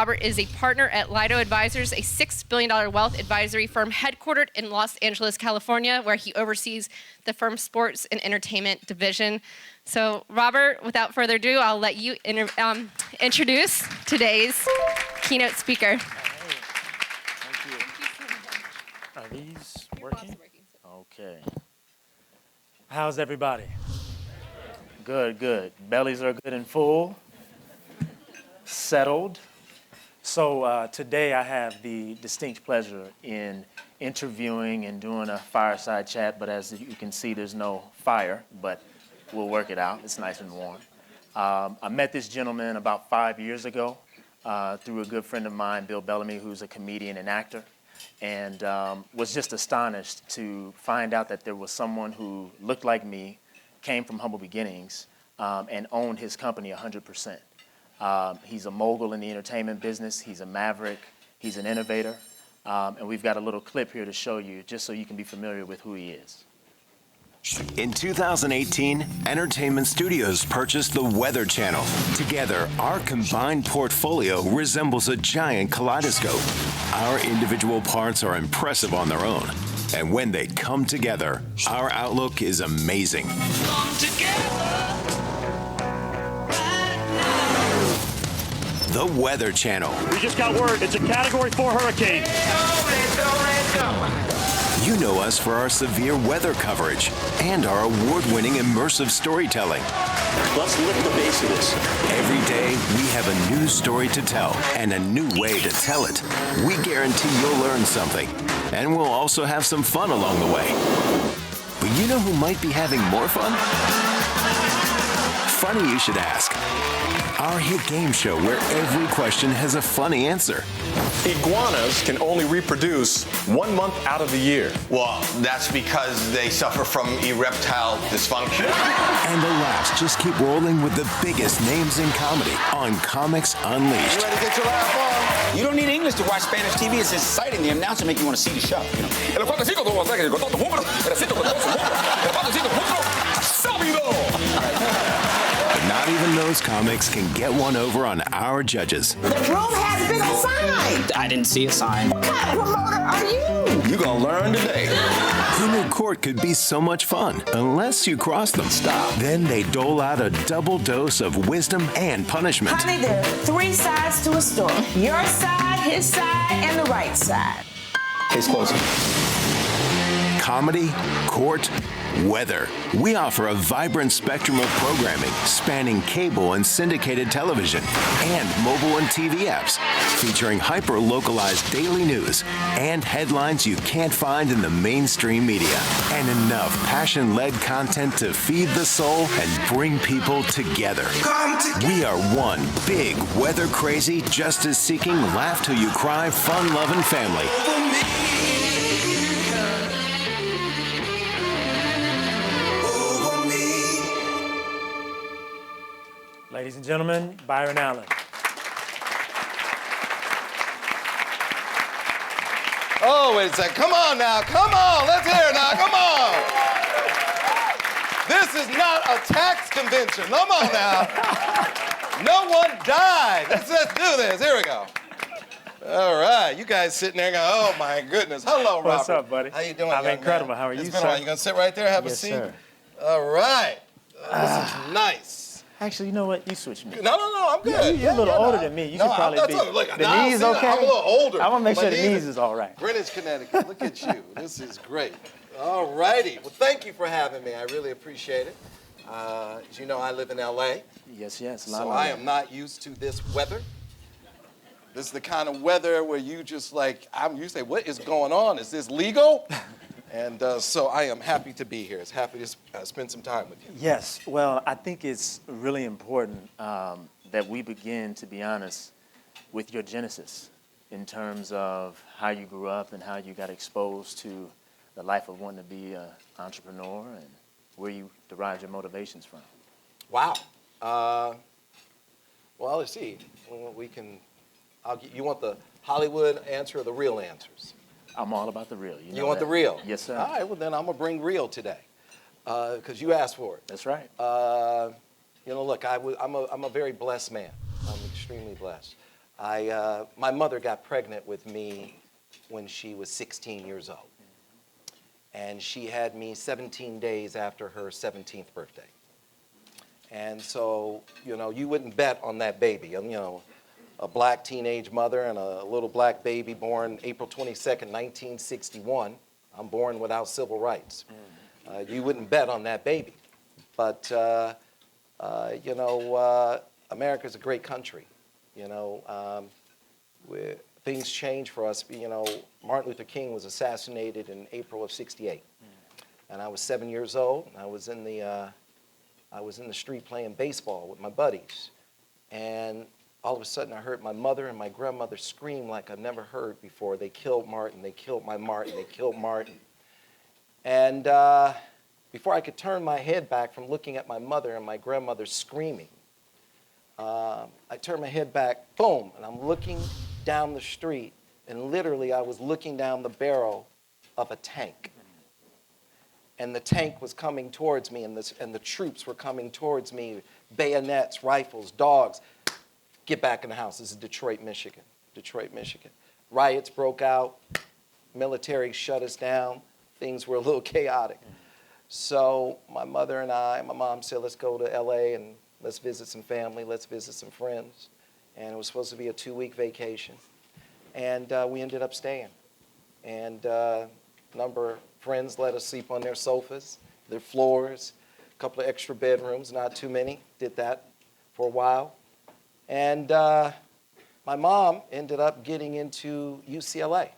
Robert is a partner at Lido Advisors, a $6 billion wealth advisory firm headquartered in Los Angeles, California, where he oversees the firm's sports and entertainment division. So, Robert, without further ado, I'll let you introduce today's keynote speaker. Thank you. Are these working? Okay. How's everybody? Good, good. Bellies are good and full. Settled. So today I have the distinct pleasure in interviewing and doing a fireside chat, but as you can see, there's no fire, but we'll work it out. It's nice and warm. I met this gentleman about 5 years ago through a good friend of mine, Bill Bellamy, who's a comedian and actor, and was just astonished to find out that there was someone who looked like me, came from humble beginnings, and owned his company 100%. He's a mogul in the entertainment business. He's a maverick. He's an innovator. And we've got a little clip here to show you just so you can be familiar with who he is. In 2018, Entertainment Studios purchased the Weather Channel. Together, our combined portfolio resembles a giant kaleidoscope. Our individual parts are impressive on their own. And when they come together, our outlook is amazing. Come together. The Weather Channel. We just got word. It's a Category 4 hurricane. You know us for our severe weather coverage and our award-winning immersive storytelling. Let's lift the base of this. Every day, we have a new story to tell and a new way to tell it. We guarantee you'll learn something, and we'll also have some fun along the way. But you know who might be having more fun? Funny you should ask. Our hit game show where every question has a funny answer. Iguanas can only reproduce 1 month out of the year. Well, that's because they suffer from erectile dysfunction. And the laughs just keep rolling with the biggest names in comedy on Comics Unleashed. You ready to get your laugh on? You don't need English to watch Spanish TV. It's exciting. The announcer make you want to see the show. You know. Not even those comics can get one over on our judges. The room has been assigned. I didn't see a sign. What kind of promoter are you? You're gonna learn today. Who knew court could be so much fun? Unless you cross them. Stop. Then they dole out a double dose of wisdom and punishment. Honey, there are 3 sides to a story. Your side, his side, and the right side. Case closed. Comedy, court, weather. We offer a vibrant spectrum of programming spanning cable and syndicated television and mobile and TV apps, featuring hyper-localized daily news and headlines you can't find in the mainstream media, and enough passion-led content to feed the soul and bring people together. We are one big, weather-crazy, justice-seeking, laugh-till-you-cry, fun-loving family. Ladies and gentlemen, Byron Allen. Oh, wait a second. Come on now. Come on. Let's hear it now. Come on. This is not a tax convention. Come on now. No one died. Let's do this. Here we go. All right. You guys sitting there going, oh, my goodness. Hello, Robert. What's up, buddy? How you doing, I'm young incredible. man? How are you, It's been a sir? while. You going to sit right there, have a Yes, seat? sir. All right. This is nice. Actually, you know what? You switch me. No, I'm good. You're a little older than me. You should probably be. Look, the now, knees see, okay? I'm a little older. I want to make My sure the knees is all right. Greenwich, Connecticut. Look at you. This is great. All righty. Well, thank you for having me. I really appreciate it. As you know, I live in L.A. Yes. So I am not used to this weather. This is the kind of weather where you just you say, what is going on? Is this legal? And so I am happy to be here. It's happy to spend some time with you. Yes. Well, I think it's really important that we begin, to be honest, with your genesis in terms of how you grew up and how you got exposed to the life of wanting to be an entrepreneur and where you derived your motivations from. Wow. Well, let's see. You want the Hollywood answer or the real answers? I'm all about the real. You want the real? Yes, sir. All right, well, then I'm going to bring real today because you asked for it. That's right. Look, I'm a very blessed man. I'm extremely blessed. My mother got pregnant with me when she was 16 years old. And she had me 17 days after her 17th birthday. And so, you wouldn't bet on that baby. A black teenage mother and a little black baby born April 22nd, 1961. I'm born without civil rights. You wouldn't bet on that baby. But, America's a great country. Things change for us. Martin Luther King was assassinated in April of '68, and I was 7 years old. And I was in the street playing baseball with my buddies, and all of a sudden I heard my mother and my grandmother scream like I've never heard before. They killed Martin. They killed my Martin. They killed Martin. And before I could turn my head back from looking at my mother and my grandmother screaming, I turned my head back, boom, and I'm looking down the street, and literally I was looking down the barrel of a tank. And the tank was coming towards me, and the troops were coming towards me, bayonets, rifles, dogs. Get back in the house. This is Detroit, Michigan. Detroit, Michigan. Riots broke out. Military shut us down. Things were a little chaotic. So my mother and my mom said, let's go to LA and let's visit some family, let's visit some friends. And it was supposed to be a 2-week vacation. And we ended up staying. And a number of friends let us sleep on their sofas, their floors, a couple of extra bedrooms, not too many. Did that for a while. And my mom ended up getting into UCLA.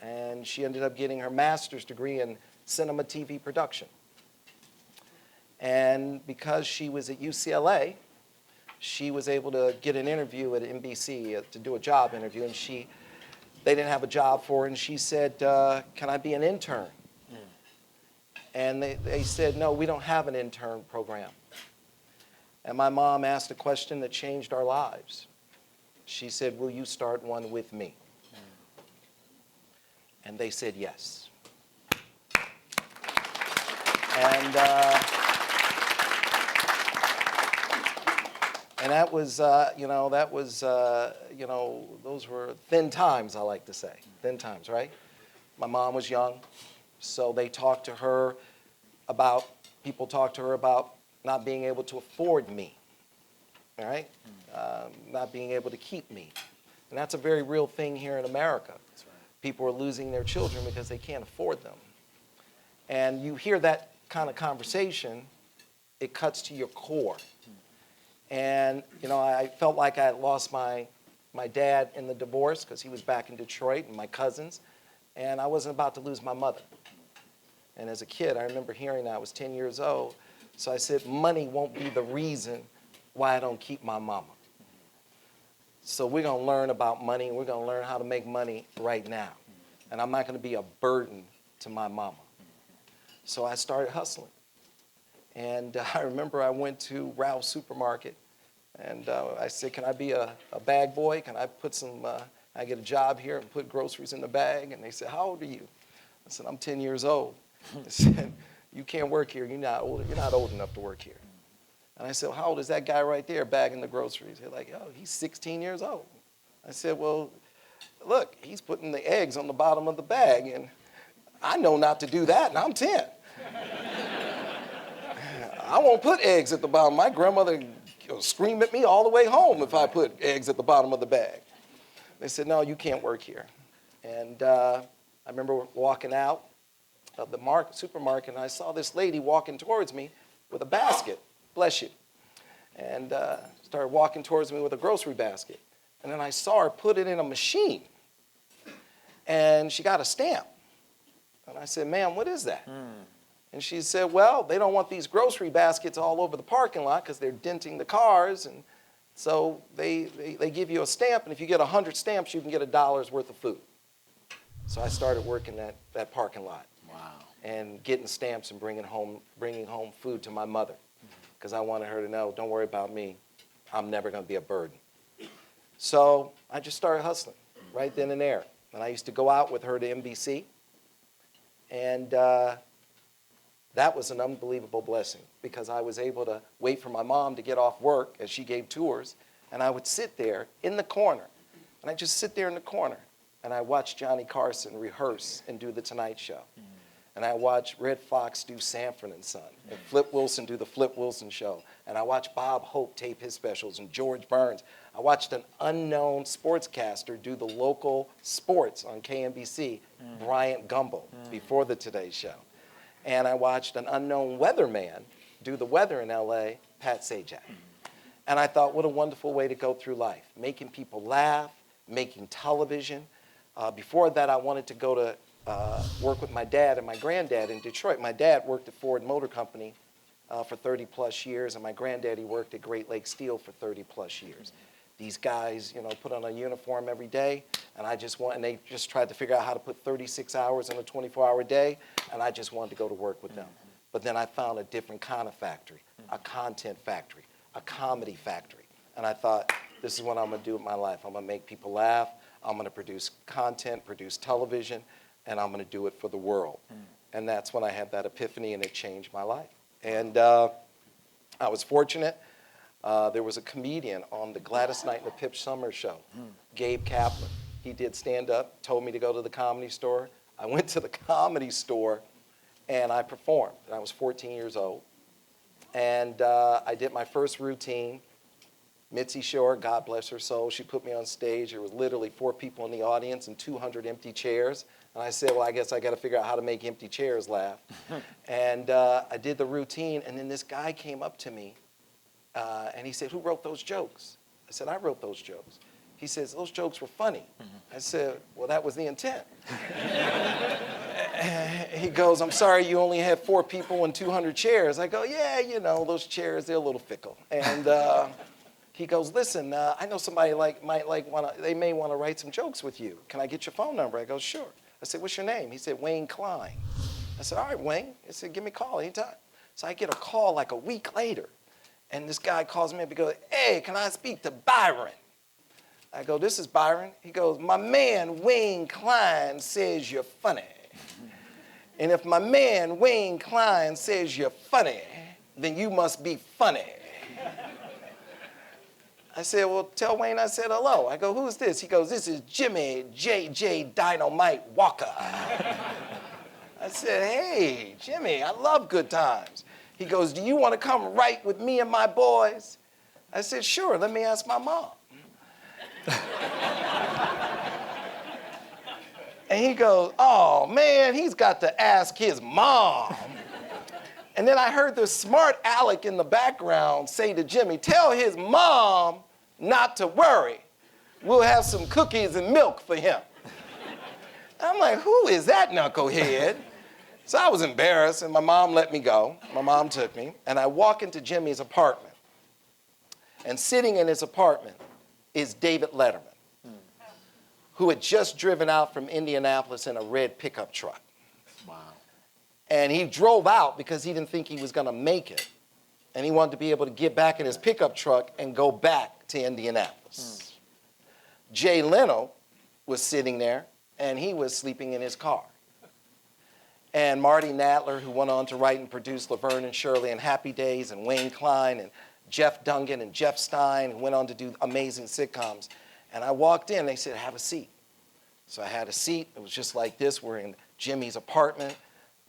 And she ended up getting her master's degree in cinema TV production. And because she was at UCLA, she was able to get an interview at NBC to do a job interview, and they didn't have a job for her, and she said, can I be an intern? And they said, no, we don't have an intern program. And my mom asked a question that changed our lives. She said, will you start one with me? And they said yes. And that was, those were thin times, I like to say. Thin times, right? My mom was young, so people talked to her about not being able to afford me, all right? Not being able to keep me. And that's a very real thing here in America. That's right. People are losing their children because they can't afford them. And you hear that kind of conversation, it cuts to your core. And, I felt like I had lost my dad in the divorce because he was back in Detroit, and my cousins, and I wasn't about to lose my mother. And as a kid, I remember hearing that. I was 10 years old. So I said, money won't be the reason why I don't keep my mama. So we're going to learn about money, and we're going to learn how to make money right now. And I'm not going to be a burden to my mama. So I started hustling. And I remember I went to Ralph's supermarket, and I said, can I be a bag boy? Can I put I get a job here and put groceries in the bag? And they said, how old are you? I said, I'm 10 years old. They said, you can't work here. You're not old enough to work here. And I said, well, how old is that guy right there bagging the groceries? They're like, oh, he's 16 years old. I said, well, look, he's putting the eggs on the bottom of the bag, and I know not to do that, and I'm 10. I won't put eggs at the bottom. My grandmother will scream at me all the way home if I put eggs at the bottom of the bag. They said, no, you can't work here. And I remember walking out of the supermarket, and I saw this lady walking towards me with a basket. Bless you. And started walking towards me with a grocery basket. And then I saw her put it in a machine. And she got a stamp. And I said, ma'am, what is that? And she said, well, they don't want these grocery baskets all over the parking lot because they're denting the cars. And so they give you a stamp, and if you get 100 stamps, you can get $1 worth of food. So I started working that parking lot. Wow. And getting stamps and bringing home food to my mother, because I wanted her to know, don't worry about me. I'm never going to be a burden. So I just started hustling right then and there. And I used to go out with her to NBC. And that was an unbelievable blessing, because I was able to wait for my mom to get off work as she gave tours, And I would sit there in the corner, and I just sit there in the corner, and I watch Johnny Carson rehearse and do The Tonight Show. And I watch Red Fox do Sanford and Son, and Flip Wilson do the Flip Wilson Show. And I watch Bob Hope tape his specials, and George Burns. I watched an unknown sportscaster do the local sports on KNBC, Bryant Gumbel, before the Today Show. And I watched an unknown weatherman do the weather in LA, Pat Sajak. And I thought, what a wonderful way to go through life, making people laugh, making television. Before that, I wanted to go to work with my dad and my granddad in Detroit. My dad worked at Ford Motor Company for 30 plus years, and my granddaddy worked at Great Lakes Steel for 30 plus years. These guys, put on a uniform every day, and they just tried to figure out how to put 36 hours in a 24-hour day, and I just wanted to go to work with them. But then I found a different kind of factory, a content factory, a comedy factory. And I thought, this is what I'm gonna do with my life. I'm gonna make people laugh, I'm gonna produce content, produce television, and I'm gonna do it for the world. And that's when I had that epiphany, and it changed my life. And I was fortunate. There was a comedian on the Gladys Knight and the Pip Summer show, Gabe Kaplan. He did stand up, told me to go to the Comedy Store. I went to the Comedy Store and I performed. And I was 14 years old. And I did my first routine. Mitzi Shore, God bless her soul, she put me on stage. There was literally 4 people in the audience and 200 empty chairs. And I said, well, I guess I got to figure out how to make empty chairs laugh. And I did the routine, and then this guy came up to me, and he said, who wrote those jokes? I said, I wrote those jokes. He says, those jokes were funny. I said, well, that was the intent. He goes, I'm sorry you only had 4 people and 200 chairs. I go, yeah, those chairs, they're a little fickle. And he goes, listen, I know somebody they may want to write some jokes with you. Can I get your phone number? I go, sure. I said, what's your name? He said, Wayne Klein. I said, all right, Wayne. He said, give me a call anytime. So I get a call like a week later. And this guy calls me up and goes, hey, can I speak to Byron? I go, this is Byron. He goes, my man Wayne Klein says you're funny. And if my man Wayne Klein says you're funny, then you must be funny. I said, well, tell Wayne I said hello. I go, who's this? He goes, this is Jimmy J.J. Dynamite Walker. I said, hey, Jimmy, I love good times. He goes, do you want to come write with me and my boys? I said, sure, let me ask my mom. And he goes, oh, man, he's got to ask his mom. And then I heard this smart aleck in the background say to Jimmy, tell his mom not to worry. We'll have some cookies and milk for him. I'm like, who is that knucklehead? So I was embarrassed, and my mom let me go. My mom took me, and I walk into Jimmy's apartment. And sitting in his apartment is David Letterman, who had just driven out from Indianapolis in a red pickup truck. Wow. And he drove out because he didn't think he was going to make it. And he wanted to be able to get back in his pickup truck and go back to Indianapolis. Jay Leno was sitting there, and he was sleeping in his car. And Marty Nadler, who went on to write and produce Laverne and Shirley and Happy Days, and Wayne Klein, and Jeff Dungan, and Jeff Stein, who went on to do amazing sitcoms. And I walked in, they said, have a seat. So I had a seat. It was just like this. We're in Jimmy's apartment.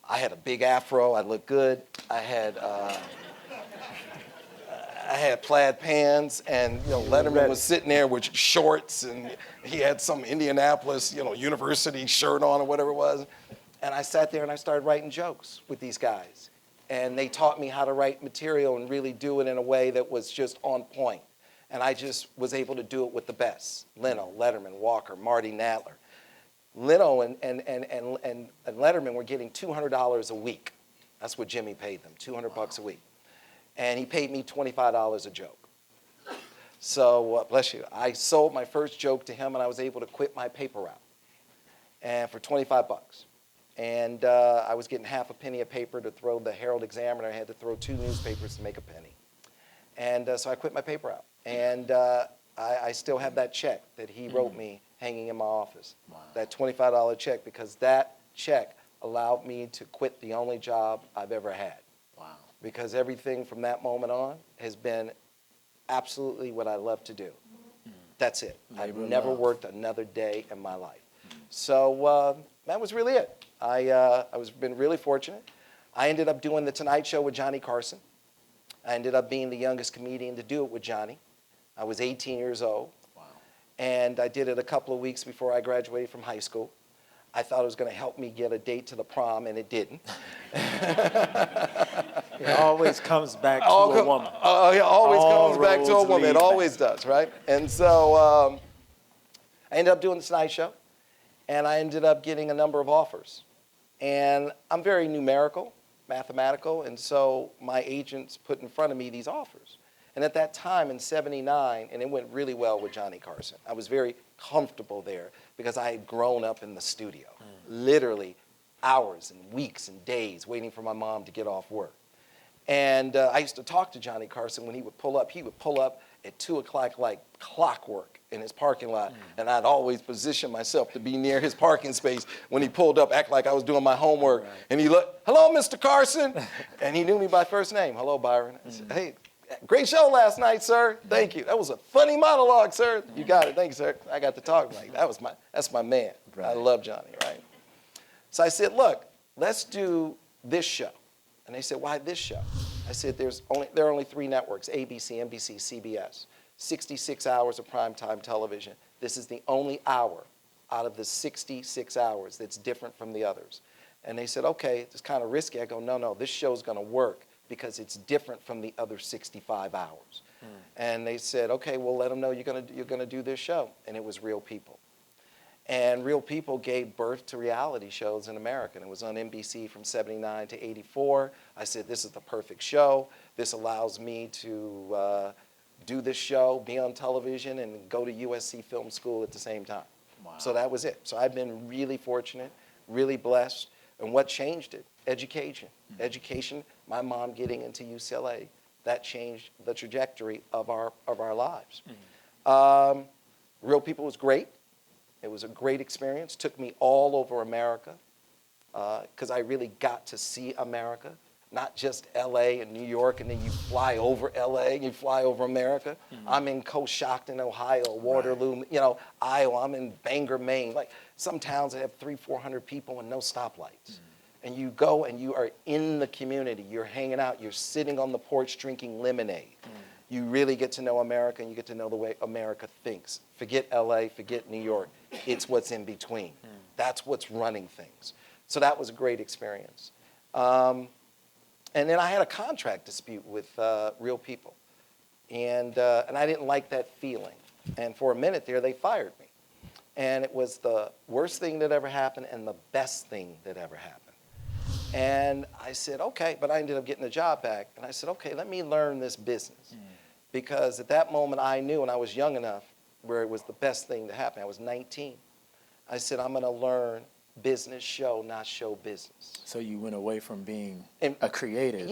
I had a big afro. I looked good. I had plaid pants, and Letterman was sitting there with shorts, and he had some Indianapolis, university shirt on or whatever it was. And I sat there and I started writing jokes with these guys. And they taught me how to write material and really do it in a way that was just on point. And I just was able to do it with the best. Leno, Letterman, Walker, Marty Nadler. Leno and Letterman were getting $200 a week. That's what Jimmy paid them, $200 a week. And he paid me $25 a joke. So, bless you, I sold my first joke to him, and I was able to quit my paper route, and for $25. And I was getting half a penny a paper to throw the Herald Examiner. I had to throw 2 newspapers to make a penny. And so I quit my paper out. And I still have that check that he wrote me hanging in my office. Wow. That $25 check, because that check allowed me to quit the only job I've ever had. Wow. Because everything from that moment on has been absolutely what I love to do. That's it. I've Labor of never love. worked another day in my life. So that was really it. I was been really fortunate. I ended up doing The Tonight Show with Johnny Carson. I ended up being the youngest comedian to do it with Johnny. I was 18 years old. Wow. And I did it a couple of weeks before I graduated from high school. I thought it was going to help me get a date to the prom, and it didn't. It always comes back to a woman. Oh, yeah, always All comes back to a roads woman. It lead always does, right? And so I ended up doing The Tonight Show, and I ended up getting a number of offers. And I'm very numerical, mathematical, and so my agents put in front of me these offers. And at that time in '79, and it went really well with Johnny Carson, I was very comfortable there because I had grown up in the studio, literally hours and weeks and days waiting for my mom to get off work. And I used to talk to Johnny Carson when he would pull up at 2 o'clock like clockwork in his parking lot. And I'd always position myself to be near his parking space when he pulled up, act like I was doing my homework. Right. And he looked, hello, Mr. Carson. And he knew me by first name. Hello, Byron. I said, hey, great show last night, sir. Thank you. That was a funny monologue, sir. You got it. Thank you, sir. I got to talk like that's my man. Right. I love Johnny, right? So I said, look, let's do this show. And they said, why this show? I said, there are only 3 networks, ABC, NBC, CBS, 66 hours of primetime television. This is the only hour out of the 66 hours that's different from the others. And they said, okay, it's kind of risky. I go, no, this show's going to work because it's different from the other 65 hours. And they said, okay, we'll let them know you're going to do this show. And it was Real People. And Real People gave birth to reality shows in America. And it was on NBC from '79 to '84. I said, this is the perfect show. This allows me to do this show, be on television, and go to USC Film School at the same time. Wow. So that was it. So I've been really fortunate, really blessed. And what changed it? Education. Education, my mom getting into UCLA, that changed the trajectory of our lives. Real People was great. It was a great experience. Took me all over America because I really got to see America, not just LA and New York, and then you fly over LA and you fly over America. I'm in Coshocton, Ohio, Waterloo, Iowa. I'm in Bangor, Maine. Like some towns that have 300-400 people and no stoplights. And you go and you are in the community. You're hanging out. You're sitting on the porch drinking lemonade. You really get to know America, and you get to know the way America thinks. Forget LA, forget New York. It's what's in between. That's what's running things. So that was a great experience. And then I had a contract dispute with Real People. And I didn't like that feeling. And for a minute there, they fired me. And it was the worst thing that ever happened and the best thing that ever happened. And I said, okay, but I ended up getting the job back. And I said, okay, let me learn this business. Because at that moment I knew, and I was young enough, where it was the best thing to happen. I was 19. I said, I'm going to learn business show, not show business. So you went away from being a creative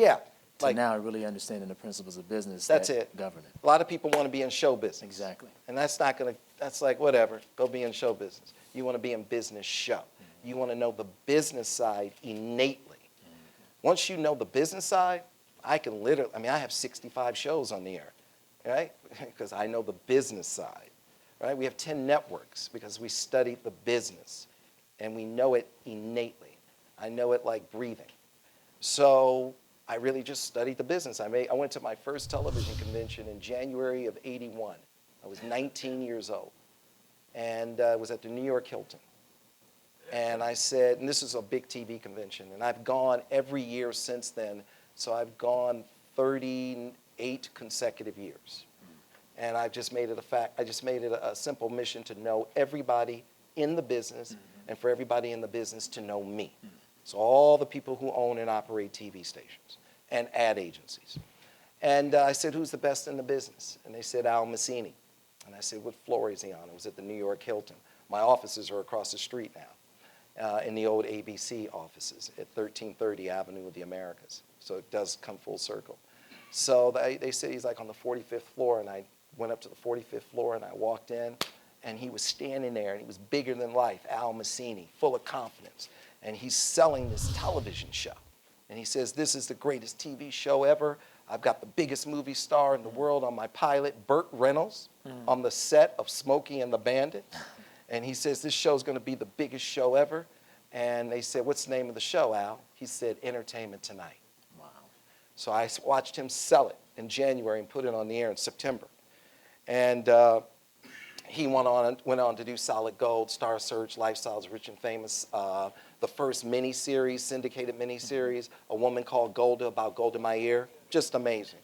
to now really understanding the principles of business that govern it. A lot of people want to be in show business. Exactly. And that's like, whatever, go be in show business. You want to be in business show. You want to know the business side innately. Once you know the business side, I have 65 shows on the air, right? Because I know the business side, right? We have 10 networks because we study the business and we know it innately. I know it like breathing. So I really just studied the business. I went to my first television convention in January of '81. I was 19 years old. And I was at the New York Hilton. And I said, and this is a big TV convention, and I've gone every year since then, so I've gone 38 consecutive years. And I just made it a simple mission to know everybody in the business and for everybody in the business to know me. So all the people who own and operate TV stations and ad agencies. And I said, who's the best in the business? And they said, Al Massini. And I said, what floor is he on? It was at the New York Hilton. My offices are across the street now. In the old ABC offices at 1330 Avenue of the Americas. So it does come full circle. So they said he's like on the 45th floor, and I went up to the 45th floor and I walked in, and he was standing there, and he was bigger than life, Al Massini, full of confidence. And he's selling this television show. And he says, this is the greatest TV show ever. I've got the biggest movie star in the world on my pilot, Burt Reynolds, on the set of Smokey and the Bandit. And he says, this show's going to be the biggest show ever. And they said, what's the name of the show, Al? He said, Entertainment Tonight. Wow. So I watched him sell it in January and put it on the air in September. And he went on to do Solid Gold, Star Search, Lifestyles Rich and Famous, the first miniseries, syndicated miniseries, A Woman Called Golda, about Golda Meir, just amazing.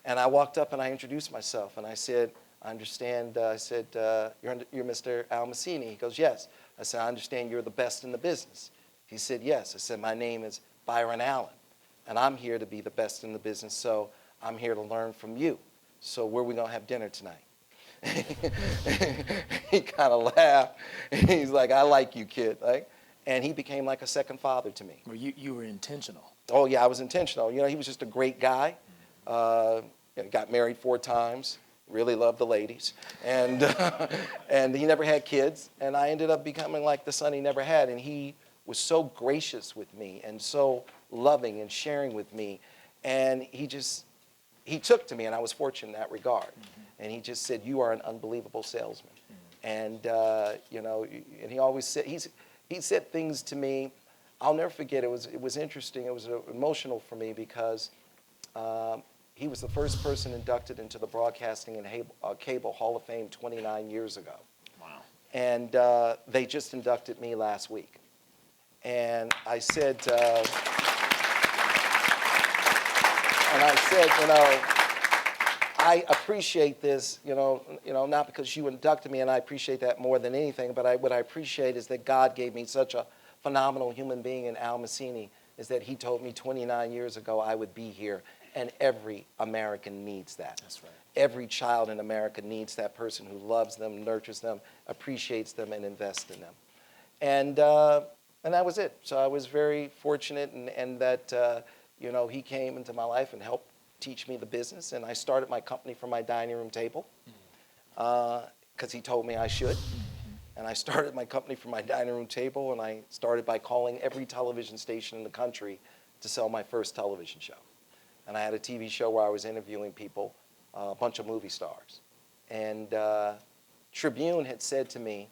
And I walked up and I introduced myself and I said, I understand, you're Mr. Al Massini. He goes, yes. I said, I understand you're the best in the business. He said, yes. I said, my name is Byron Allen, and I'm here to be the best in the business, so I'm here to learn from you. So where are we gonna have dinner tonight? He kind of laughed. He's like, I like you, kid. Like, and he became like a second father to me. Well, you were intentional. Oh yeah, I was intentional. You know, he was just a great guy. Got married 4 times. Really loved the ladies, and and he never had kids. And I ended up becoming like the son he never had. And he was so gracious with me and so loving and sharing with me. And he took to me, and I was fortunate in that regard. And he just said, "You are an unbelievable salesman." And you know, and he always said he said things to me. I'll never forget. It was interesting. It was emotional for me because he was the first person inducted into the Broadcasting and Cable Hall of Fame 29 years ago. Wow. And they just inducted me last week. And I said, you know, I appreciate this, you know, not because you inducted me, and I appreciate that more than anything, but what I appreciate is that God gave me such a phenomenal human being in Al Massini, is that he told me 29 years ago I would be here. And every American needs that. That's right. Every child in America needs that person who loves them, nurtures them, appreciates them, and invests in them. And that was it. So I was very fortunate, and that you know, he came into my life and helped teach me the business. And I started my company from my dining room table because he told me I should. And I started my company from my dining room table, and I started by calling every television station in the country to sell my first television show. And I had a TV show where I was interviewing people, a bunch of movie stars. And Tribune had said to me,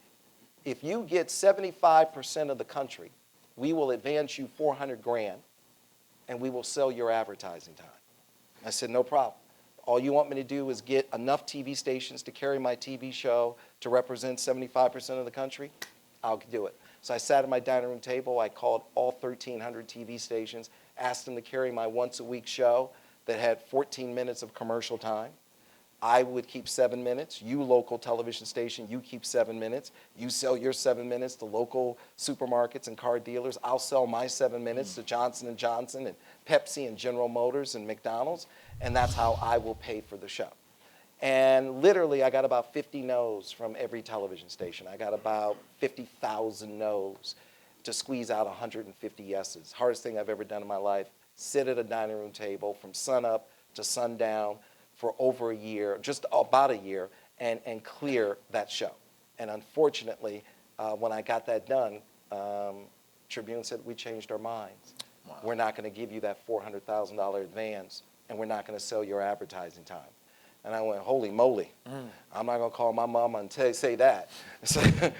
if you get 75% of the country, we will advance you 400 grand and we will sell your advertising time. I said, no problem. All you want me to do is get enough TV stations to carry my TV show to represent 75% of the country, I'll do it. So I sat at my dining room table, I called all 1,300 TV stations, asked them to carry my once-a-week show that had 14 minutes of commercial time. I would keep 7 minutes. You, local television station, you keep 7 minutes. You sell your 7 minutes to local supermarkets and car dealers. I'll sell my 7 minutes to Johnson & Johnson and Pepsi and General Motors and McDonald's, and that's how I will pay for the show. And literally, I got about 50 no's from every television station. I got about 50,000 no's to squeeze out 150 yeses. Hardest thing I've ever done in my life. Sit at a dining room table from sunup to sundown for over a year, just about a year, and clear that show. And unfortunately, when I got that done, Tribune said, we changed our minds. Wow. We're not going to give you that $400,000 advance, and we're not going to sell your advertising time. And I went, holy moly, I'm not going to call my mama and say that. And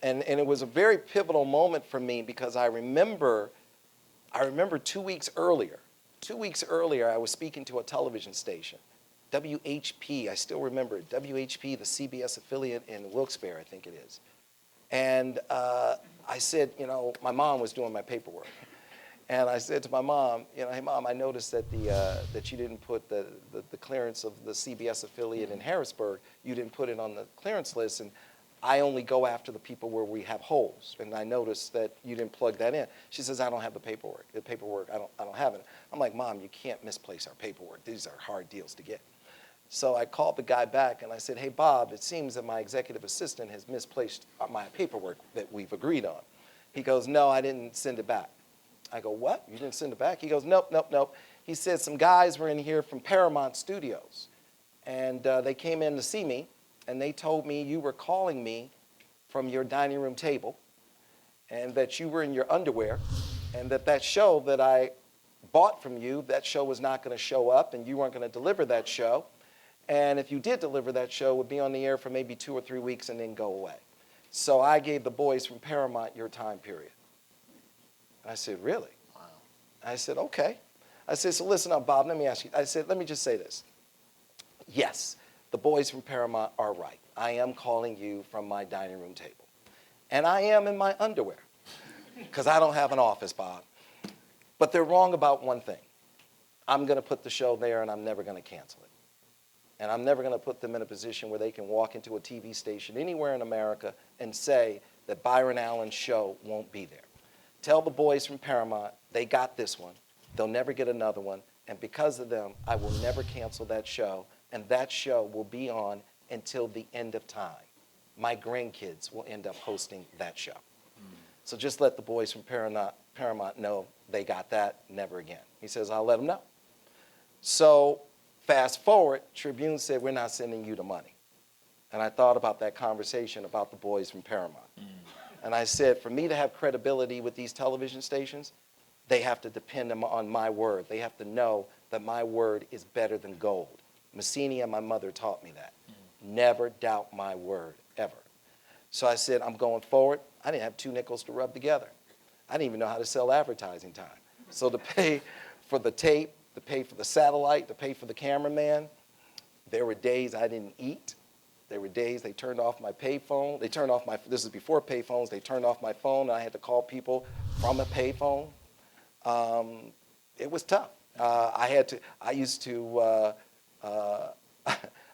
it was a very pivotal moment for me because I remember 2 weeks earlier. 2 weeks earlier, I was speaking to a television station, WHP, I still remember it, WHP, the CBS affiliate in Wilkes-Barre, I think it is. And I said, you know, my mom was doing my paperwork. And I said to my mom, you know, hey, Mom, I noticed that that you didn't put the clearance of the CBS affiliate in Harrisburg, you didn't put it on the clearance list, and I only go after the people where we have holes, and I noticed that you didn't plug that in. She says, I don't have the paperwork. I don't have it. I'm like, Mom, you can't misplace our paperwork. These are hard deals to get. So I called the guy back, and I said, hey, Bob, it seems that my executive assistant has misplaced my paperwork that we've agreed on. He goes, no, I didn't send it back. I go, what? You didn't send it back? He goes, nope, nope, nope. He said some guys were in here from Paramount Studios, and they came in to see me, and they told me you were calling me from your dining room table, and that you were in your underwear, and that show that I bought from you, that show was not going to show up and you weren't going to deliver that show. And if you did deliver that show, it would be on the air for maybe 2 or 3 weeks and then go away. So I gave the boys from Paramount your time period. I said, really? Wow. I said, okay. I said, so listen up, Bob, let me ask you. I said, let me just say this. Yes, the boys from Paramount are right. I am calling you from my dining room table. And I am in my underwear, because I don't have an office, Bob. But they're wrong about one thing. I'm going to put the show there and I'm never going to cancel it. And I'm never going to put them in a position where they can walk into a TV station anywhere in America and say that Byron Allen's show won't be there. Tell the boys from Paramount, they got this one. They'll never get another one. And because of them, I will never cancel that show. And that show will be on until the end of time. My grandkids will end up hosting that show. So just let the boys from Paramount know they got that, never again. He says, I'll let them know. So fast forward, Tribune said, we're not sending you the money. And I thought about that conversation about the boys from Paramount. And I said, for me to have credibility with these television stations, they have to depend on my word. They have to know that my word is better than gold. Massini and my mother taught me that. Never doubt my word, ever. So I said, I'm going forward. I didn't have 2 nickels to rub together. I didn't even know how to sell advertising time. So to pay for the tape, to pay for the satellite, to pay for the cameraman, there were days I didn't eat. There were days they turned off my payphone. They turned off my, this is before payphones, they turned off my phone and I had to call people from a payphone. It was tough.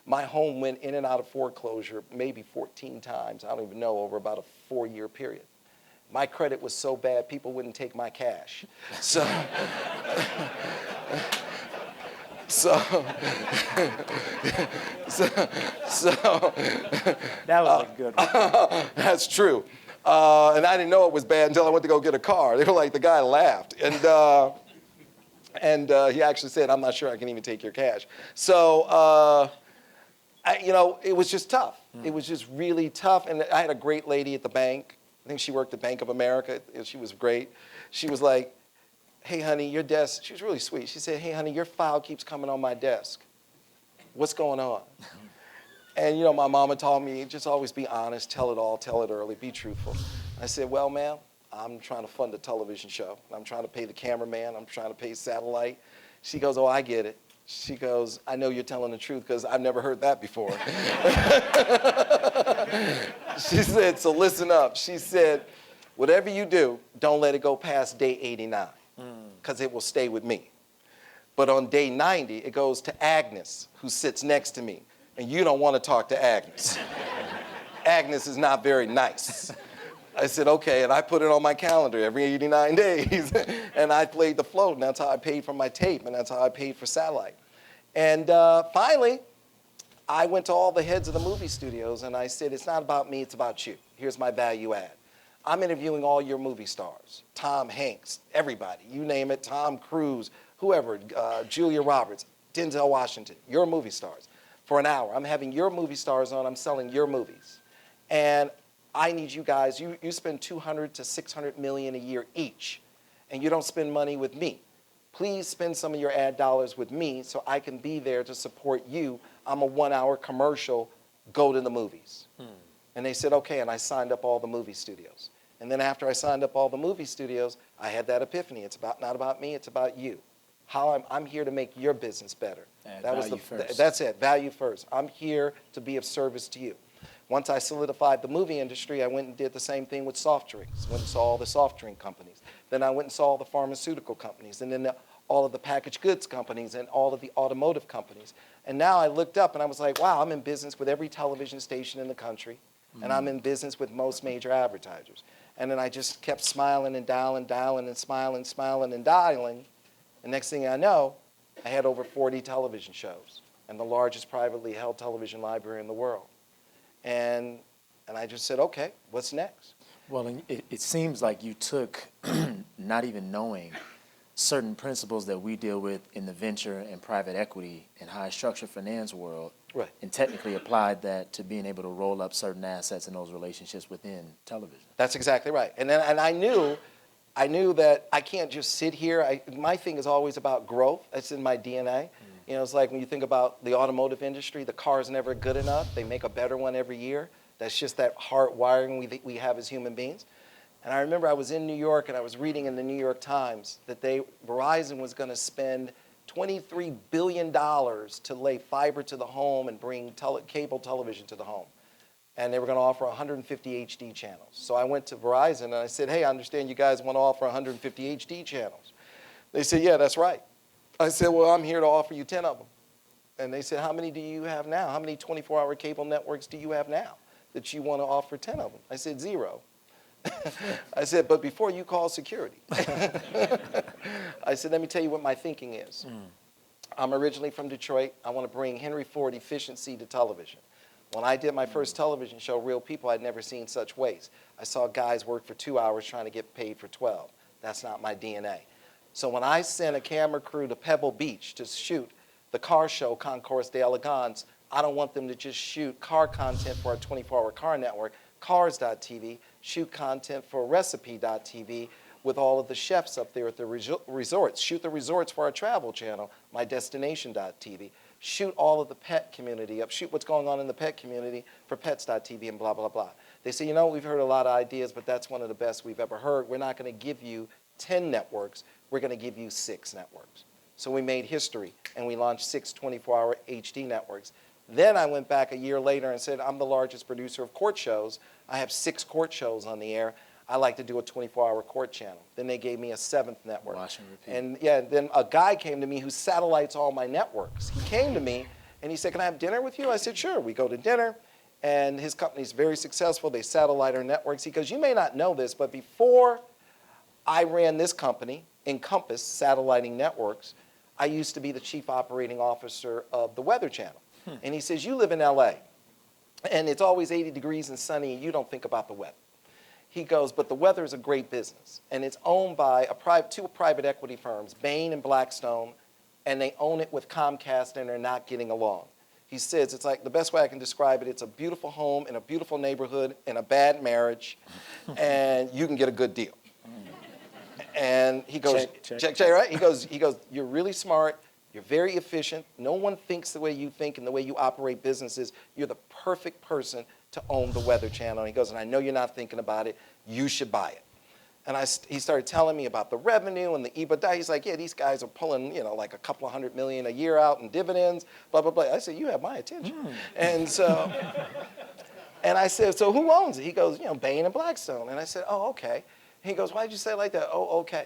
My home went in and out of foreclosure maybe 14 times, I don't even know, over about a 4-year period. My credit was so bad, people wouldn't take my cash. So, that was a good one. That's true. And I didn't know it was bad until I went to go get a car. They were like, the guy laughed. And he actually said, I'm not sure I can even take your cash. So, it was just tough. It was just really tough. And I had a great lady at the bank. I think she worked at Bank of America. She was great. She was like, hey, honey, your desk, she was really sweet. She said, hey, honey, your file keeps coming on my desk. What's going on? And, my mama taught me, just always be honest, tell it all, tell it early, be truthful. I said, well, ma'am, I'm trying to fund a television show. I'm trying to pay the cameraman. I'm trying to pay satellite. She goes, oh, I get it. She goes, I know you're telling the truth because I've never heard that before. She said, so listen up. She said, whatever you do, don't let it go past day 89 because it will stay with me. But on day 90, it goes to Agnes, who sits next to me. And you don't want to talk to Agnes. Agnes is not very nice. I said, okay, and I put it on my calendar every 89 days. And I played the float, and that's how I paid for my tape, and that's how I paid for satellite. And finally, I went to all the heads of the movie studios, and I said, it's not about me, it's about you. Here's my value add. I'm interviewing all your movie stars, Tom Hanks, everybody, you name it, Tom Cruise, whoever, Julia Roberts, Denzel Washington, your movie stars. For an hour, I'm having your movie stars on, I'm selling your movies. And I need you guys, you spend $200 to $600 million a year each, and you don't spend money with me. Please spend some of your ad dollars with me so I can be there to support you. I'm a 1-hour commercial, go to the movies. And they said, okay, and I signed up all the movie studios. And then after I signed up all the movie studios, I had that epiphany. It's not about me, it's about you. How I'm here to make your business better. That's it, value first. I'm here to be of service to you. Once I solidified the movie industry, I went and did the same thing with soft drinks. Went and saw all the soft drink companies. Then I went and saw all the pharmaceutical companies, and then all of the packaged goods companies, and all of the automotive companies. And now I looked up and I was like, wow, I'm in business with every television station in the country, and I'm in business with most major advertisers. And then I just kept smiling and dialing and smiling and dialing. And next thing I know, I had over 40 television shows and the largest privately held television library in the world. And I just said, okay, what's next? Well, it seems like you took, not even knowing, certain principles that we deal with in the venture and private equity and high structure finance world, right, and technically applied that to being able to roll up certain assets in those relationships within television. That's exactly right. And I knew I knew that I can't just sit here. My thing is always about growth. That's in my DNA. You know, it's like when you think about the automotive industry, the car is never good enough. They make a better one every year. That's just that heart wiring we have as human beings. And I remember I was in New York and I was reading in the New York Times that Verizon was going to spend $23 billion to lay fiber to the home and bring cable television to the home. And they were going to offer 150 HD channels. So I went to Verizon and I said, hey, I understand you guys want to offer 150 HD channels. They said, yeah, that's right. I said, well, I'm here to offer you 10 of them. And they said, how many do you have now? How many 24-hour cable networks do you have now that you want to offer 10 of them? I said, 0. I said, but before you call security. I said, let me tell you what my thinking is. I'm originally from Detroit. I want to bring Henry Ford efficiency to television. When I did my first television show, Real People, I'd never seen such waste. I saw guys work for 2 hours trying to get paid for 12. That's not my DNA. So when I sent a camera crew to Pebble Beach to shoot the car show, Concours d'Elegance, I don't want them to just shoot car content for our 24-hour car network, Cars.tv, shoot content for Recipe.tv with all of the chefs up there at the resorts, shoot the resorts for our travel channel, MyDestination.tv, shoot all of the pet community up, shoot what's going on in the pet community for Pets.tv and blah, blah, blah. They say, you know, we've heard a lot of ideas, but that's one of the best we've ever heard. We're not going to give you 10 networks. We're going to give you 6 networks. So we made history, and we launched 6 24-hour HD networks. Then I went back a year later and said, I'm the largest producer of court shows. I have 6 court shows on the air. I like to do a 24-hour court channel. Then they gave me a 7th network. Watch and repeat. And yeah, then a guy came to me who satellites all my networks. He came to me, and he said, can I have dinner with you? I said, sure. We go to dinner, and his company's very successful. They satellite our networks. He goes, you may not know this, but before I ran this company, Encompass Satelliting Networks, I used to be the chief operating officer of the Weather Channel. And he says, you live in LA, and it's always 80 degrees and sunny, and you don't think about the weather. He goes, but the weather is a great business, and it's owned by 2 private equity firms, Bain and Blackstone, and they own it with Comcast, and they're not getting along. He says, it's like, the best way I can describe it, it's a beautiful home in a beautiful neighborhood in a bad marriage, and you can get a good deal. And he goes, check, right? He goes, you're really smart. You're very efficient. No one thinks the way you think and the way you operate businesses. You're the perfect person to own the Weather Channel. And he goes, and I know you're not thinking about it. You should buy it. And he started telling me about the revenue and the EBITDA. He's like, yeah, these guys are pulling, you know, like a couple of $100 million a year out in dividends, blah, blah, blah. I said, you have my attention. And so, and I said, so who owns it? He goes, you know, Bain and Blackstone. And I said, oh, okay. He goes, why'd you say it like that? Oh, okay.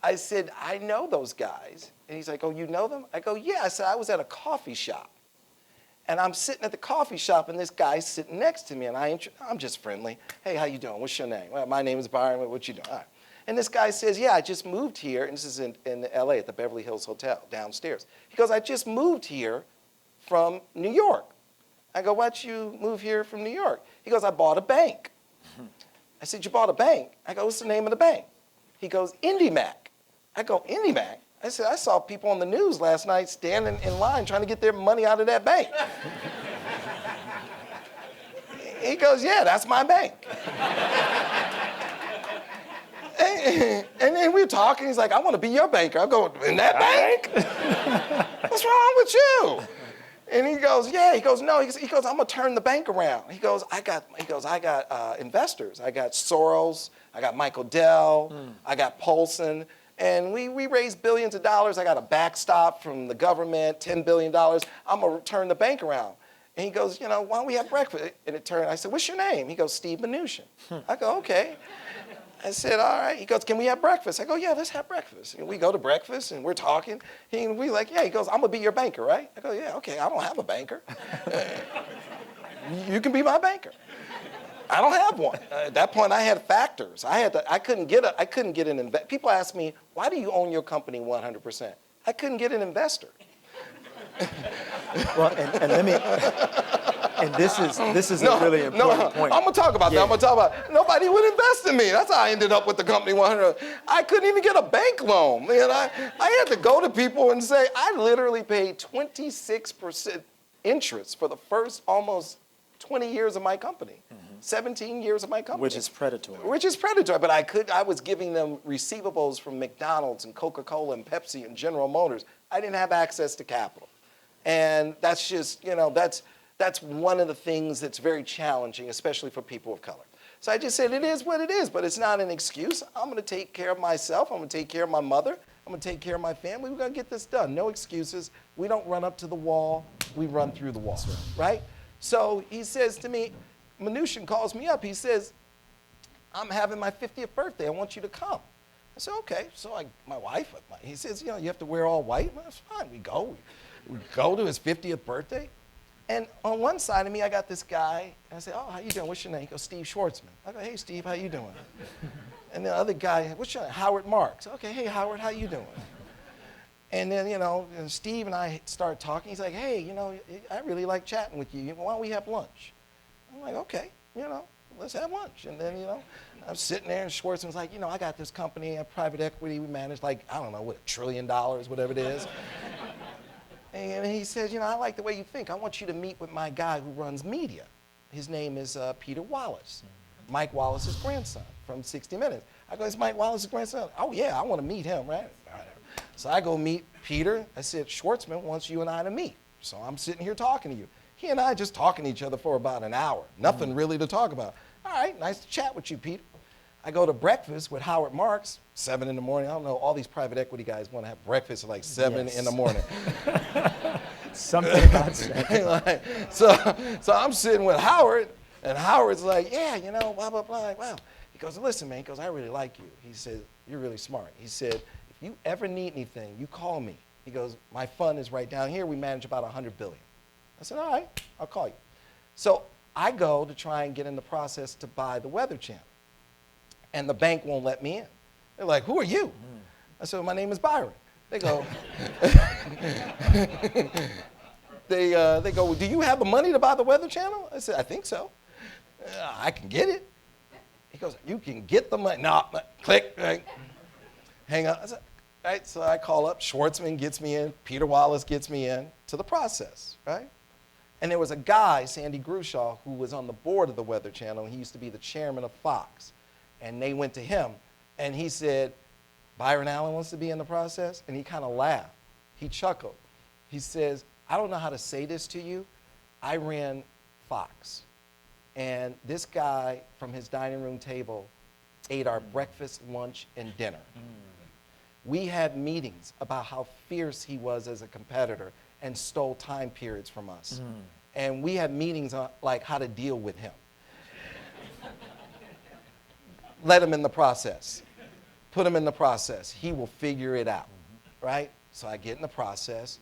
I said, I know those guys. And he's like, oh, you know them? I go, yeah. I said, I was at a coffee shop. And I'm sitting at the coffee shop, and this guy's sitting next to me, and I'm just friendly. Hey, how you doing? What's your name? Well, my name is Byron. What you doing? All right. And this guy says, yeah, I just moved here, and this is in LA at the Beverly Hills Hotel downstairs. He goes, I just moved here from New York. I go, why'd you move here from New York? He goes, I bought a bank. I said, you bought a bank? I go, what's the name of the bank? He goes, IndyMac. I go, IndyMac? I said, I saw people on the news last night standing in line trying to get their money out of that bank. He goes, yeah, that's my bank. And then we were talking. He's like, I want to be your banker. I go, in that bank? What's wrong with you? And he goes, yeah. He goes, no. He goes, I'm gonna turn the bank around. He goes, I got investors. I got Soros. I got Michael Dell. I got Paulson. And we raised billions of dollars. I got a backstop from the government, $10 billion. I'm gonna turn the bank around. And he goes, you know, why don't we have breakfast? And it turned. I said, what's your name? He goes, Steve Mnuchin. I go, okay. I said, all right. He goes, can we have breakfast? I go, yeah, let's have breakfast. And we go to breakfast, and we're talking. We like, yeah. He goes, I'm going to be your banker, right? I go, yeah, okay. I don't have a banker. You can be my banker. I don't have one. At that point, I had factors. I couldn't get an investor. People ask me, why do you own your company 100%? I couldn't get an investor. Well, and let me, and this is a really important point. I'm gonna talk about that. I'm gonna talk about nobody would invest in me. That's how I ended up with the company 100. I couldn't even get a bank loan. Man, I had to go to people and say, I literally paid 26% interest for the first almost 20 years of my company, 17 years of my company. Which is predatory. Which is predatory, but I was giving them receivables from McDonald's and Coca-Cola and Pepsi and General Motors. I didn't have access to capital. And that's just, that's one of the things that's very challenging, especially for people of color. So I just said, it is what it is, but it's not an excuse. I'm going to take care of myself. I'm going to take care of my mother. I'm going to take care of my family. We're going to get this done. No excuses. We don't run up to the wall. We run through the wall, right? So he says to me, Mnuchin calls me up. He says, I'm having my 50th birthday. I want you to come. I said, okay. So my wife, he says, you have to wear all white. Well, that's fine. We go to his 50th birthday. And on one side of me, I got this guy. And I say, oh, how you doing? What's your name? He goes, Steve Schwartzman. I go, hey, Steve, how you doing? And the other guy, what's your name? Howard Marks. Okay, hey, Howard, how you doing? And then, and Steve and I start talking. He's like, hey, I really like chatting with you. Why don't we have lunch? I'm like, okay, let's have lunch. And then, I'm sitting there, and Schwartzman's like, I got this company, a private equity. We manage like, I don't know, $1 trillion, whatever it is. And he says, I like the way you think. I want you to meet with my guy who runs media. His name is Peter Wallace, Mike Wallace's grandson from 60 Minutes. I go, is Mike Wallace's grandson? Oh, yeah, I want to meet him, right? So I go meet Peter. I said, Schwartzman wants you and I to meet. So I'm sitting here talking to you. He and I just talking to each other for about an hour. Nothing really to talk about. All right, nice to chat with you, Peter. I go to breakfast with Howard Marks, 7 in the morning. I don't know, all these private equity guys want to have breakfast at like 7 in the morning. Something about that. So I'm sitting with Howard, and Howard's like, yeah, blah, blah, blah. Like, wow. He goes, listen, man. He goes, I really like you. He said, you're really smart. He said, if you ever need anything, you call me. He goes, my fund is right down here. We manage about $100 billion. I said, all right, I'll call you. So I go to try and get in the process to buy the Weather Channel. And the bank won't let me in. They're like, who are you? I said, my name is Byron. They go, they go, well, do you have the money to buy the Weather Channel? I said, I think so. I can get it. He goes, you can get the money. No, click, right. Hang up. I said, all right, so I call up. Schwartzman gets me in. Peter Wallace gets me in to the process, right? And there was a guy, Sandy Grushaw, who was on the board of the Weather Channel. He used to be the chairman of Fox. And they went to him, and he said, Byron Allen wants to be in the process? And he kind of laughed. He chuckled. He says, I don't know how to say this to you. I ran Fox. And this guy from his dining room table ate our breakfast, lunch, and dinner. We had meetings about how fierce he was as a competitor and stole time periods from us. And we had meetings on like how to deal with him. Let him in the process. Put him in the process. He will figure it out, right? So I get in the process,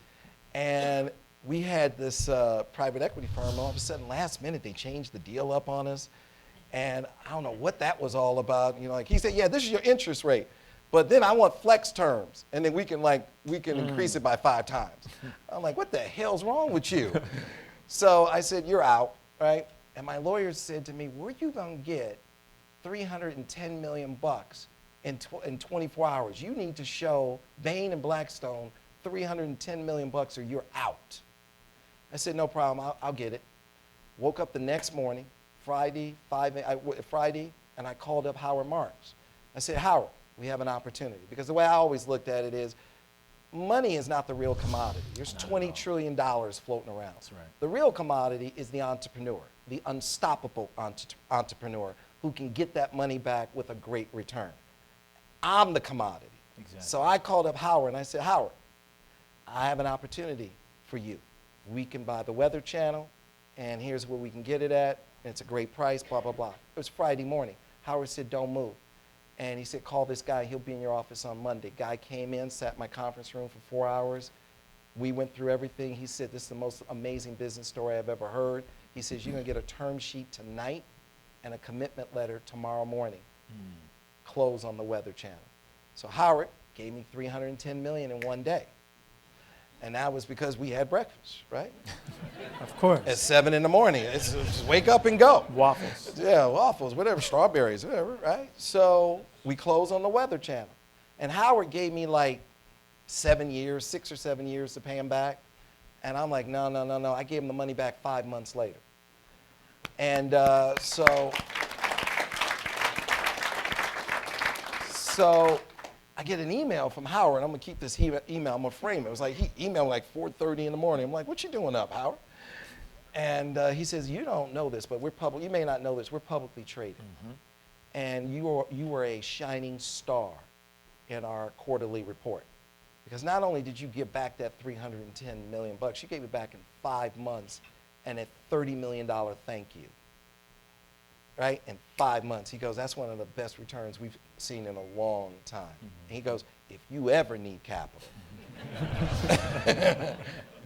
and we had this private equity firm. All of a sudden, last minute, they changed the deal up on us, and I don't know what that was all about. Like he said, yeah, this is your interest rate, but then I want flex terms, and then we can increase it by 5 times. I'm like, what the hell's wrong with you? So I said, you're out, right? And my lawyer said to me, where are you gonna get $310 million in 24 hours? You need to show Bain and Blackstone $310 million or you're out. I said, no problem, I'll get it. Woke up the next morning, Friday, and I called up Howard Marks. I said, Howard, we have an opportunity. Because the way I always looked at it is, money is not the real commodity. There's $20 trillion floating around. That's right. The real commodity is the entrepreneur, the unstoppable entrepreneur who can get that money back with a great return. I'm the commodity. Exactly. So I called up Howard and I said, Howard, I have an opportunity for you. We can buy the Weather Channel, and here's where we can get it at, and it's a great price, blah, blah, blah. It was Friday morning. Howard said, don't move. And he said, call this guy, he'll be in your office on Monday. Guy came in, sat in my conference room for 4 hours. We went through everything. He said, this is the most amazing business story I've ever heard. He says, you're gonna get a term sheet tonight and a commitment letter tomorrow morning. Close on the Weather Channel. So Howard gave me $310 million in one day. And that was because we had breakfast, right? Of course. At 7 in the morning. It's just wake up and go. Waffles. Yeah, waffles, whatever, strawberries, whatever, right? So we closed on the Weather Channel. And Howard gave me like 7 years, 6 or 7 years to pay him back. And I'm like, no. I gave him the money back 5 months later. And so I get an email from Howard. I'm going to keep this email. I'm going to frame it. It was like he emailed me like 4:30 in the morning. I'm like, what you doing up, Howard? And he says, you don't know this, but we're public. You may not know this. We're publicly traded. And you were a shining star in our quarterly report. Because not only did you give back that $310 million, you gave it back in 5 months and a $30 million thank you. Right? In 5 months. He goes, that's one of the best returns we've seen in a long time. And he goes, if you ever need capital,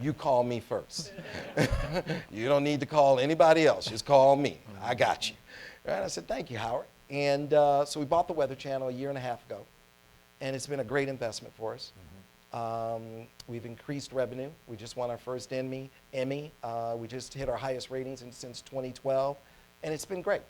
you call me first. You don't need to call anybody else. Just call me. I got you. Right? I said, thank you, Howard. And so we bought the Weather Channel a year and a half ago. And it's been a great investment for us. We've increased revenue. We just won our first Emmy. We just hit our highest ratings since 2012. And it's been great.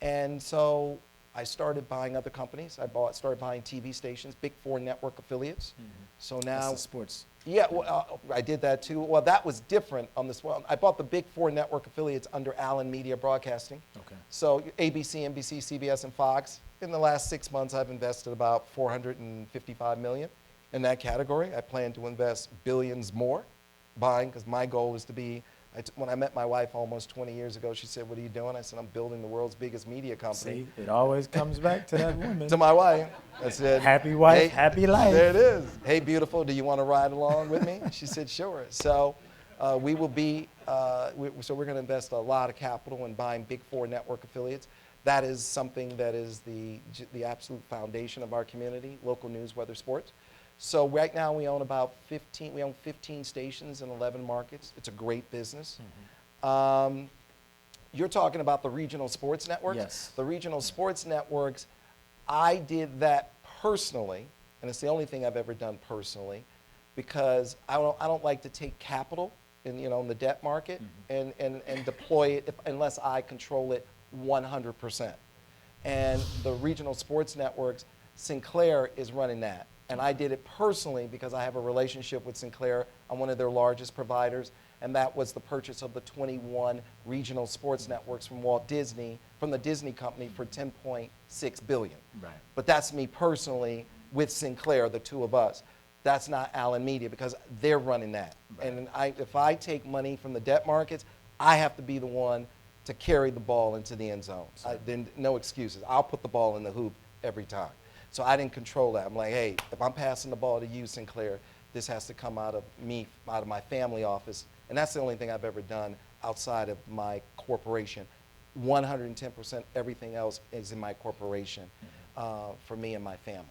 And so I started buying other companies. Started buying TV stations, Big Four network affiliates. So now That's the sports. Yeah, well, I did that too. Well, that was different on this one. I bought the Big Four network affiliates under Allen Media Broadcasting. Okay. So ABC, NBC, CBS, and Fox. In the last 6 months, I've invested about $455 million in that category. I plan to invest billions more buying, because my goal is to be, when I met my wife almost 20 years ago, she said, what are you doing? I said, I'm building the world's biggest media company. See, it always comes back to that woman. To my wife. I said, happy wife, hey, happy life. There it is. Hey, beautiful, do you want to ride along with me? She said, sure. So we will be, so we're going to invest a lot of capital in buying Big Four network affiliates. That is something that is the absolute foundation of our community, local news, weather, sports. So right now we own about 15 stations in 11 markets. It's a great business. You're talking about the regional sports networks? Yes. The regional sports networks, I did that personally, and it's the only thing I've ever done personally, because I don't like to take capital in the debt market and deploy it unless I control it 100%. And the regional sports networks, Sinclair is running that. And I did it personally because I have a relationship with Sinclair. I'm one of their largest providers. And that was the purchase of the 21 regional sports networks from Walt Disney, from the Disney company for $10.6 billion. Right. But that's me personally with Sinclair, the two of us. That's not Allen Media because they're running that. Right. And if I take money from the debt markets, I have to be the one to carry the ball into the end zone. Then no excuses. I'll put the ball in the hoop every time. So I didn't control that. I'm like, hey, if I'm passing the ball to you, Sinclair, this has to come out of me, out of my family office. And that's the only thing I've ever done outside of my corporation. 110% everything else is in my corporation for me and my family.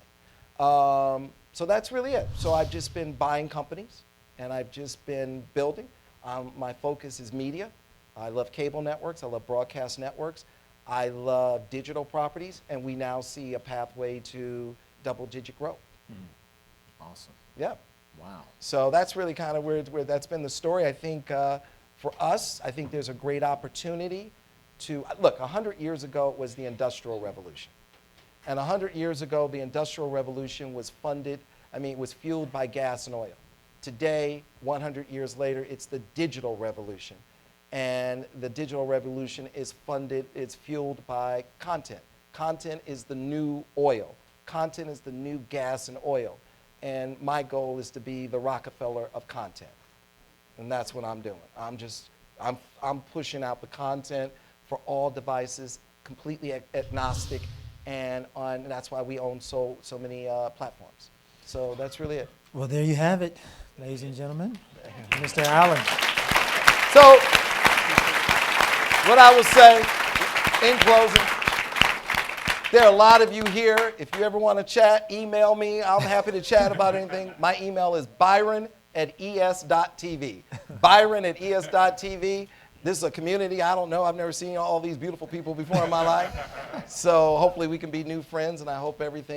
So that's really it. So I've just been buying companies, and I've just been building. My focus is media. I love cable networks. I love broadcast networks. I love digital properties, and we now see a pathway to double-digit growth. Awesome. Yeah. Wow. So that's really kind of where that's been the story. I think for us, I think there's a great opportunity to, look, 100 years ago it was the Industrial Revolution. And 100 years ago, the Industrial Revolution was was fueled by gas and oil. Today, 100 years later, it's the digital revolution. And the digital revolution is fueled by content. Content is the new oil. Content is the new gas and oil. And my goal is to be the Rockefeller of content. And that's what I'm doing. I'm pushing out the content for all devices, completely agnostic, and that's why we own so many platforms. So that's really it. Well, there you have it, ladies and gentlemen. Mr. Allen. So, what I will say in closing, there are a lot of you here. If you ever want to chat, email me. I'm happy to chat about anything. My email is byron@es.tv. byron@es.tv. This is a community I don't know. I've never seen all these beautiful people before in my life. So hopefully we can be new friends, and I hope if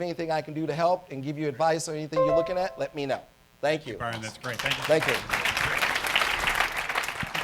anything I can do to help and give you advice or anything you're looking at, let me know. Thank you. Byron, that's great. Thank you. Thank you.